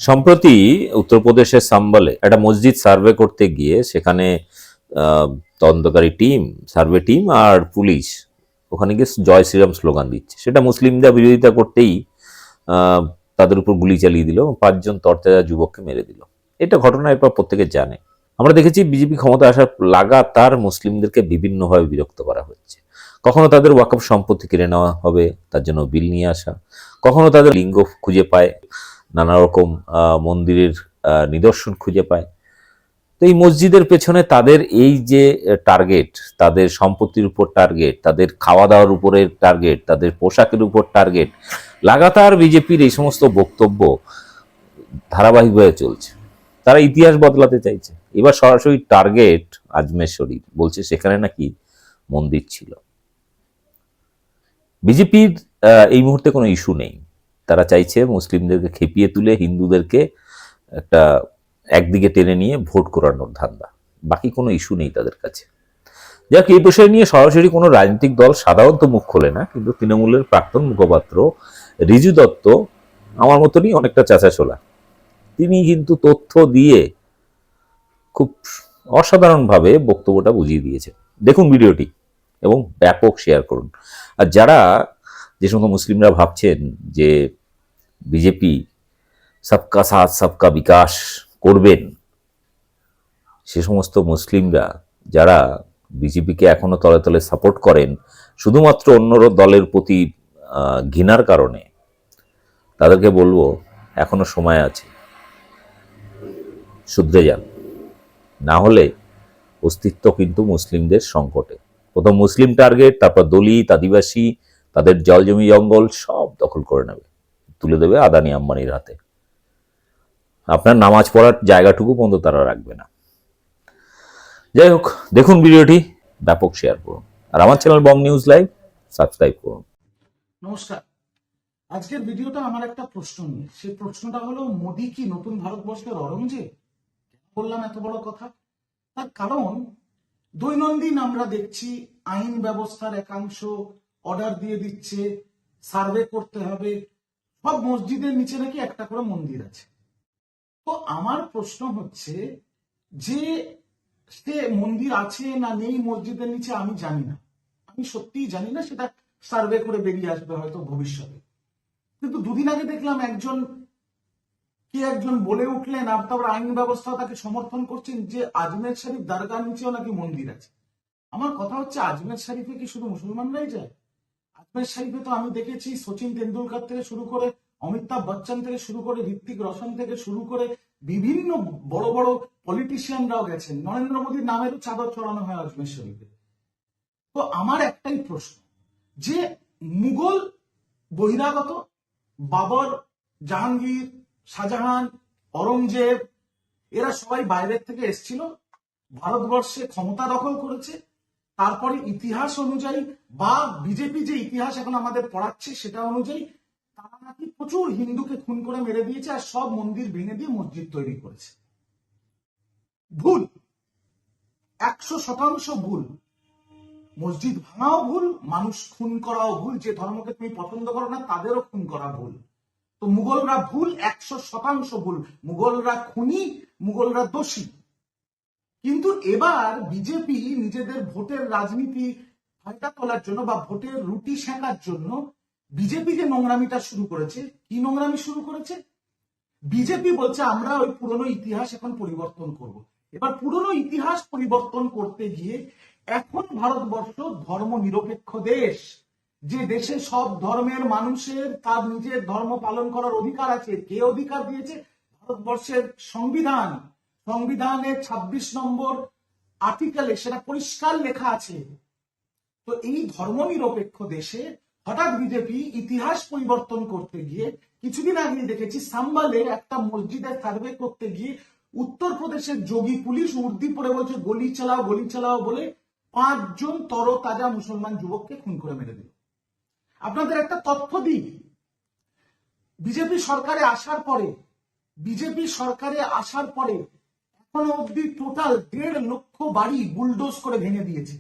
সম্প্রতি উত্তরপ্রদেশের সাম্বালে একটা মসজিদ সার্ভে করতে গিয়ে সেখানে তদন্তকারী টিম, সার্ভে টিম আর পুলিশ ওখানে গিয়ে জয় শ্রীরাম স্লোগান দিচ্ছে। সেটা মুসলিমরা বিরোধিতা করতেই আহ, তাদের উপর গুলি চালিয়ে দিল, 5 জন তরতাজা যুবককে মেরে দিল। এটা ঘটনা এরপর প্রত্যেকে জানে। আমরা দেখেছি বিজেপি ক্ষমতা আসার লাগাতার মুসলিমদেরকে বিভিন্নভাবে বিরক্ত করা হচ্ছে। কখনো তাদের ওয়াকফ সম্পত্তি কেড়ে নেওয়া হবে, তার জন্য বিল নিয়ে আসা। কখনো তাদের লিঙ্গ খুঁজে পায়, নানা রকম মন্দিরের নিদর্শন খুঁজে পায়। তো এই মসজিদের পেছনে তাদের এই যে টার্গেট, তাদের সম্পত্তির উপর টার্গেট, তাদের খাওয়া দাওয়ার উপরে টার্গেট, তাদের পোশাকের উপর টার্গেট, লাগাতার বিজেপির এই সমস্ত বক্তব্য ধারাবাহিকভাবে চলছে। তারা ইতিহাস বদলাতে চাইছে। এবার সরাসরি টার্গেট আজমের শরীফ, বলছে সেখানে নাকি মন্দির ছিল। বিজেপির এই মুহূর্তে কোনো ইস্যু নেই। তারা চাইছে মুসলিমদেরকে খেপিয়ে তুলে হিন্দুদেরকে একটা একদিকে টেনে নিয়ে ভোট করানোর ধান্দা। বাকি কোনো ইস্যু নেই তাদের কাছে। যাক, এই বিষয় নিয়ে সরাসরি কোনো রাজনৈতিক দল সাধারণত মুখ খোলে না, কিন্তু তৃণমূলের প্রাক্তন মুখপাত্র রিজু দত্ত আমার মতনই অনেকটা চাচাছোলা। তিনি কিন্তু তথ্য দিয়ে খুব অসাধারণভাবে বক্তব্যটা বুঝিয়ে দিয়েছে। দেখুন ভিডিওটি এবং ব্যাপক শেয়ার করুন। আর যারা, যে সমস্ত মুসলিমরা ভাবছেন যে বিজেপি সবকা সাথ সবকা বিকাশ করবেন, সে সমস্ত মুসলিমরা যারা বিজেপিকে এখনো তলে তলে সাপোর্ট করেন শুধুমাত্র অন্য দলের প্রতি ঘৃণার কারণে, তাদেরকে বলবো এখনো সময় আছে, শুধরে যান। না হলে অস্তিত্ব কিন্তু মুসলিমদের সংকটে। প্রথম মুসলিম টার্গেট, তারপর দলিত, আদিবাসী, তাদের জল জমি জঙ্গল সব দখল করে নেবে, তুলে দেবে আদানি আম্বানির হাতে। আপনার নামাজ পড়ার জায়গাটুকু পর্যন্ত তারা রাখবে না। যাই হোক, দেখুন ভিডিওটি, ব্যাপক শেয়ার করুন, আর আমার চ্যানেল বং নিউজ লাইভ সাবস্ক্রাইব করুন। নমস্কার। আজকের ভিডিওটা আমার একটা প্রশ্ন নিয়ে। সেই প্রশ্নটা হলো, মোদী কি নতুন ভারতবর্ষের অরঙ্গজেব? বললাম এত বড় কথা, তার কারণ দৈনন্দিন আমরা দেখছি আইন ব্যবস্থার একাংশ অর্ডার দিয়ে দিচ্ছে সার্ভে করতে হবে। সব মসজিদের নিচে নাকি একটা করে মন্দির আছে। তো আমার প্রশ্ন হচ্ছে যে সে মন্দির আছে না নেই মসজিদের নিচে আমি জানি না, আমি সত্যিই জানি না। সেটা সার্ভে করে বেরিয়ে আসবে হয়তো ভবিষ্যতে। কিন্তু দুদিন আগে দেখলাম একজন বলে উঠলেন, আর তারপর আইন ব্যবস্থা তাকে সমর্থন করছেন, যে আজমের শরীফ দরগার নিচেও নাকি মন্দির আছে। আমার কথা হচ্ছে, আজমের শরীফে কি শুধু মুসলমানরাই যায়? আজমের শরীফে তো আমি দেখেছি সচিন তেন্ডুলকর থেকে শুরু করে, অমিতাভ বচ্চন থেকে শুরু করে, ঋত্বিক রোশন থেকে শুরু করে বিভিন্ন বড় বড় পলিটিশিয়ানরাও গেছেন। নরেন্দ্র মোদীর নামেরও চাদর চড়ানো হয় আজমের শরীফে। তো আমার একটাই প্রশ্ন, যে মুঘল বহিরাগত বাবর, জাহাঙ্গীর, শাহজাহান, অরঙ্গজেব, এরা সবাই বাইরের থেকে এসেছিল, ভারতবর্ষে ক্ষমতা দখল করেছে। তারপরে ইতিহাস অনুযায়ী বা বিজেপি যে ইতিহাস এখন আমাদের পড়াচ্ছে সেটা অনুযায়ী তারা নাকি প্রচুর হিন্দুকে খুন করে মেরে দিয়েছে, আর সব মন্দির ভেঙে দিয়ে মসজিদ তৈরি করেছে। ভুল, 100% ভুল। মসজিদ ভাঙাও ভুল, মানুষ খুন করাও ভুল। যে ধর্মকে তুমি পছন্দ করো না তাদেরও খুন করা ভুল। তো মুঘলরা ভুল, 100% ভুল। মুঘলরা খুনি, মুঘলরা দোষী। কিন্তু এবার বিজেপি নিজেদের ভোটের রাজনীতি ফায়দা তোলার জন্য বা ভোটের রুটি সেঁকার জন্য বিজেপি যে নোংরামিটা শুরু করেছে, কি নোংরামি শুরু করেছে? বিজেপি বলছে আমরা ওই পুরনো ইতিহাস এখন পরিবর্তন করব। এবার পুরনো ইতিহাস পরিবর্তন করতে গিয়ে এখন ভারতবর্ষ ধর্ম নিরপেক্ষ দেশ, যে দেশে সব ধর্মের মানুষের তার নিজের ধর্ম পালন করার অধিকার আছে। কে অধিকার দিয়েছে? ভারতবর্ষের সংবিধান। সংবিধানের 26 নম্বর আর্টিকেলে সেটা পরিষ্কার লেখা আছে। তো এই ধর্মনিরপেক্ষ দেশে হঠাৎ বিজেপি ইতিহাস পরিবর্তন করতে গিয়ে, কিছুদিন আগে দেখেছি সাম্বালে একটা মসজিদের সার্ভে করতে গিয়ে উত্তরপ্রদেশের যোগী পুলিশ উর্দি পরে বলছে গলি চালাও বলে 5 জন তরতাজা মুসলমান যুবককে খুন করে মেরে দিল। আপনাদের একটা তথ্য দিই, বিজেপি সরকারে আসার পরে এখনো অব্দি টোটাল 1.5 লক্ষ বাড়ি বুলডোজ করে ভেঙে দিয়েছে,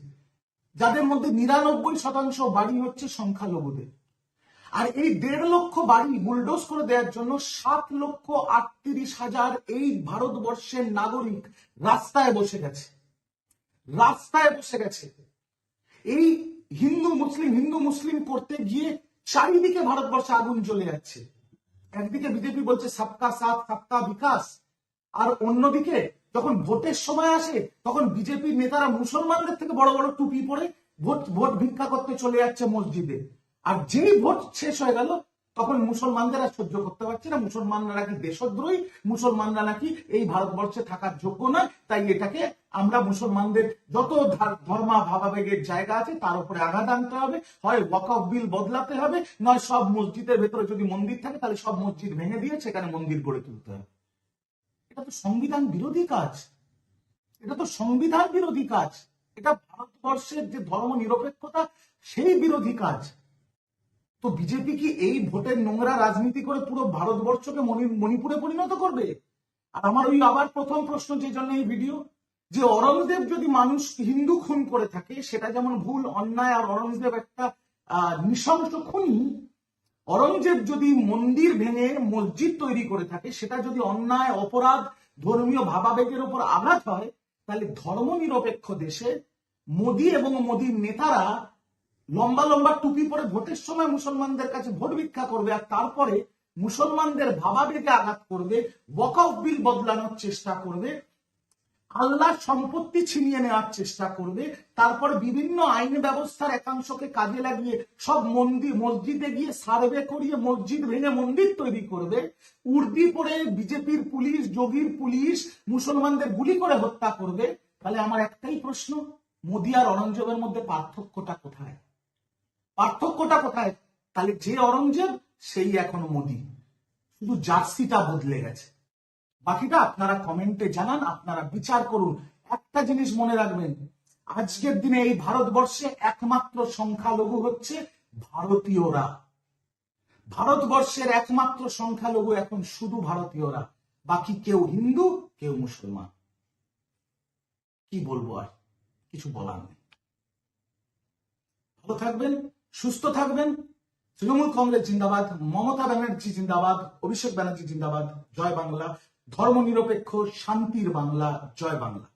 যাদের মধ্যে 99% বাড়ি হচ্ছে সংখ্যালঘুদের। আর এই 1.5 লক্ষ বাড়ি বুলডোজ করে দেওয়ার জন্য 7,38,000 এই ভারতবর্ষের নাগরিক রাস্তায় বসে গেছে, রাস্তায় বসে গেছে। এই হিন্দু মুসলিম করতে গিয়ে চারিদিকে ভারতবর্ষে আগুন জ্বলে যাচ্ছে। একদিকে বিজেপি বলছে সবকা সাথ সবকা বিকাশ, আর অন্যদিকে যখন ভোটের সময় আসে তখন বিজেপি নেতারা মুসলমানদের থেকে বড় বড় টুপি পরে ভোট ভিক্ষা করতে চলে যাচ্ছে মসজিদে। আর যেই ভোট শেষ হয়ে গেল তখন মুসলমানদের আর সহ্য করতে পারছে না, মুসলমানরা নাকি দেশদ্রোহী, মুসলমানরা নাকি এই ভারতবর্ষে থাকার যোগ্য নয়, তাই এটাকে আমরা মুসলমানদের যত ধর্মা ভাবাবেগের জায়গা আছে তার উপরে আঘাত আনতে হবে, হয় ওয়াকফ বিল বদলাতে হবে, নয় সব মসজিদের ভেতরে যদি মন্দির থাকে তাহলে সব মসজিদ ভেঙে দিয়ে সেখানে মন্দির গড়ে তুলতে হবে। এটা তো সংবিধান বিরোধী কাজ, এটা তো সংবিধান বিরোধী কাজ, এটা ভারতবর্ষের যে ধর্ম নিরপেক্ষতা সেই বিরোধী কাজ। তো বিজেপি কি এই ভোটের নোংরা রাজনীতি করে পুরো ভারতবর্ষকে মণিপুরে পরিণত করবে? আর আমার ওই আবার প্রথম প্রশ্ন, যে জন্য এই ভিডিও, যে অরঙ্গজেব যদি মানুষ হিন্দু খুন করে থাকে সেটা যেমন ভুল অন্যায়, আর অরঙ্গজেব একটা নৃশংস খুনি, অরঙ্গজেব যদি মন্দির ভেঙে মসজিদ তৈরি করে থাকে সেটা যদি অন্যায়, অপরাধ, ধর্মীয় ভাবাবেগের উপর আঘাত হয়, তাহলে ধর্ম নিরপেক্ষ দেশে মোদী এবং মোদীর নেতারা লম্বা লম্বা টুপি পরে ভোটের সময় মুসলমানদের কাছে ভোট ভিক্ষা করবে, আর তারপরে মুসলমানদের ভাবাবেগে আঘাত করবে, ওয়াকফ বিল বদলানোর চেষ্টা করবে, আল্লাহর সম্পত্তি ছিনিয়ে নেওয়ার চেষ্টা করবে, তারপরে বিভিন্ন আইন ব্যবস্থার একাংশকে কাজে লাগিয়ে সব মসজিদে গিয়ে সার্ভে করিয়ে মসজিদ ভেঙে মন্দির তৈরি করবে, উর্দি পরে বিজেপির পুলিশ, যোগীর পুলিশ মুসলমানদের গুলি করে হত্যা করবে। তাহলে আমার একটাই প্রশ্ন, মোদী আর অরঙ্গজেবের মধ্যে পার্থক্যটা কোথায়? পার্থক্যটা কোথায়? তাহলে যে অরঙ্গজেব সেই এখনো মোদী, শুধু জার্সিটা বদলে গেছে। বাকিটা আপনারা কমেন্টে জানান, আপনারা বিচার করুন। একটা জিনিস মনে রাখবেন, আজকের দিনে এই ভারতবর্ষে একমাত্র সংখ্যালঘু হচ্ছে ভারতীয়রা। ভারতবর্ষের একমাত্র সংখ্যালঘু এখন শুধু ভারতীয়রা, বাকি কেউ হিন্দু, কেউ মুসলমান। কি বলবো, আর কিছু বলার নেই। ভালো থাকবেন, সুস্থ থাকবেন। তৃণমূল কংগ্রেস জিন্দাবাদ, মমতা ব্যানার্জি জিন্দাবাদ, অভিষেক ব্যানার্জি জিন্দাবাদ। জয় বাংলা, ধর্ম নিরপেক্ষ শান্তির বাংলা। জয় বাংলা।